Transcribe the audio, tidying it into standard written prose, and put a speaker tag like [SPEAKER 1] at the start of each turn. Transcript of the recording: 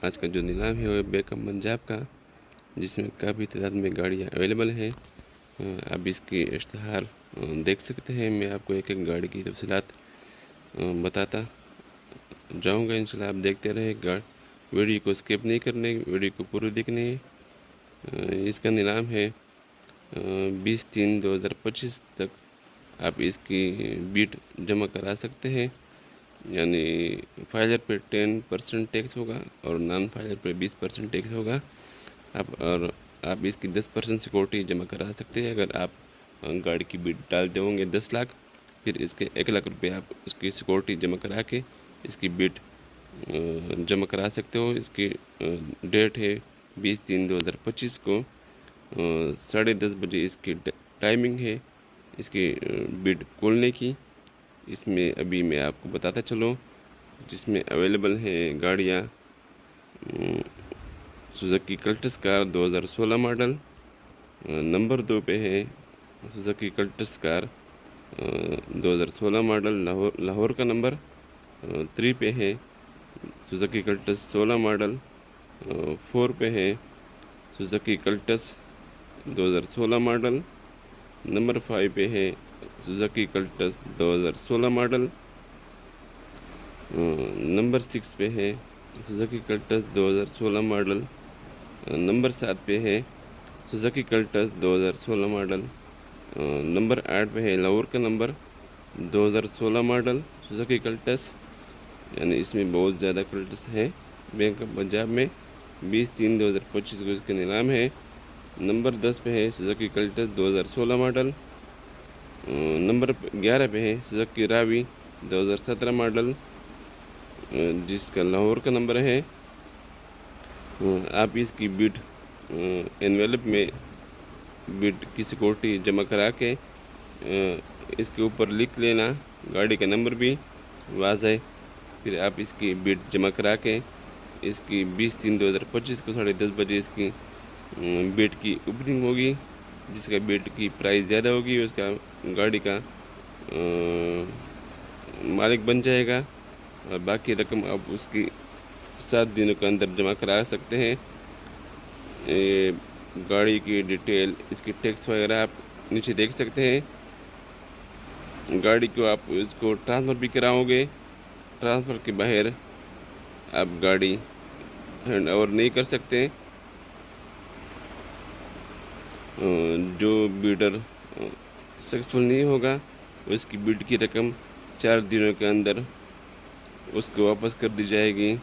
[SPEAKER 1] آج کا جو نیلام ہے وہ بیکم پنجاب کا، جس میں کافی تعداد میں گاڑیاں اویلیبل ہیں۔ آپ اس کی اشتہار دیکھ سکتے ہیں۔ میں آپ کو ایک ایک گاڑی کی تفصیلات بتاتا جاؤں گا۔ انشاءاللہ آپ دیکھتے رہے، ویڈیو کو اسکپ نہیں کرنے، ویڈیو کو پوری دیکھنے۔ اس کا نیلام ہے 20/3/2025 تک آپ اس کی بیٹ جمع کرا سکتے ہیں، یعنی فائلر پہ 10% ٹیکس ہوگا اور نان فائلر پہ 20% ٹیکس ہوگا۔ آپ اس کی 10% سیکورٹی جمع کرا سکتے ہیں۔ اگر آپ گاڑی کی بیٹ ڈالتے ہوں گے 10 لاکھ، پھر اس کے 1 لاکھ روپے آپ اس کی سیکورٹی جمع کرا کے اس کی بیٹ جمع کرا سکتے ہو۔ اس کی ڈیٹ ہے 20/3/2025 کو 10:30 بجے اس کی ٹائمنگ ہے اس کی بیٹ کھولنے کی۔ اس میں ابھی میں آپ کو بتاتا چلوں، جس میں اویلیبل ہیں گاڑیاں سوزوکی کلٹس کار 2016 ماڈل، نمبر 2 پہ ہے سوزوکی کلٹس کار 2016 ماڈل لاہور کا نمبر، 3 پہ ہے سوزوکی کلٹس 16 ماڈل، 4 پہ ہے سوزوکی کلٹس 2016 ماڈل، نمبر 5 پہ ہے سوزوکی کلٹس 2016 ماڈل، نمبر 6 پہ ہے سوزوکی کلٹس 2016 ماڈل، نمبر 7 پہ ہے سوزوکی کلٹس 2016 ماڈل، نمبر 8 پہ ہے لاہور کا نمبر 2016 ماڈل سوزوکی کلٹس، یعنی اس میں بہت زیادہ کلٹس ہے بینک آف پنجاب میں۔ 20/3/2025 کو اس کا نیلام ہے۔ نمبر 10 پہ ہے سوزوکی کلٹس 2016 ماڈل، نمبر 11 پہ ہے سوزوکی راوی 2017 ماڈل، جس کا لاہور کا نمبر ہے۔ آپ اس کی بیٹ انویلپ میں بیٹ کی سیکورٹی جمع کرا کے اس کے اوپر لکھ لینا، گاڑی کا نمبر بھی واضح، پھر آپ اس کی بیٹ جمع کرا کے اس کی 20/3/2025 کو 10:30 بجے اس کی بیٹ کی اوپننگ ہوگی۔ جس کا بیٹ کی پرائز زیادہ ہوگی اس کا گاڑی کا مالک بن جائے گا، اور باقی رقم آپ اس کی 7 دنوں کے اندر جمع کرا سکتے ہیں۔ گاڑی کی ڈیٹیل، اس کی ٹیکس وغیرہ آپ نیچے دیکھ سکتے ہیں۔ گاڑی کو آپ اس کو ٹرانسفر بھی کراؤ گے، ٹرانسفر کے باہر آپ گاڑی ہینڈ اوور نہیں کر سکتے۔ جو بیڈر سکسیسفل نہیں ہوگا اس کی بیٹ کی رقم 4 دنوں کے اندر اس کو واپس کر دی جائے گی۔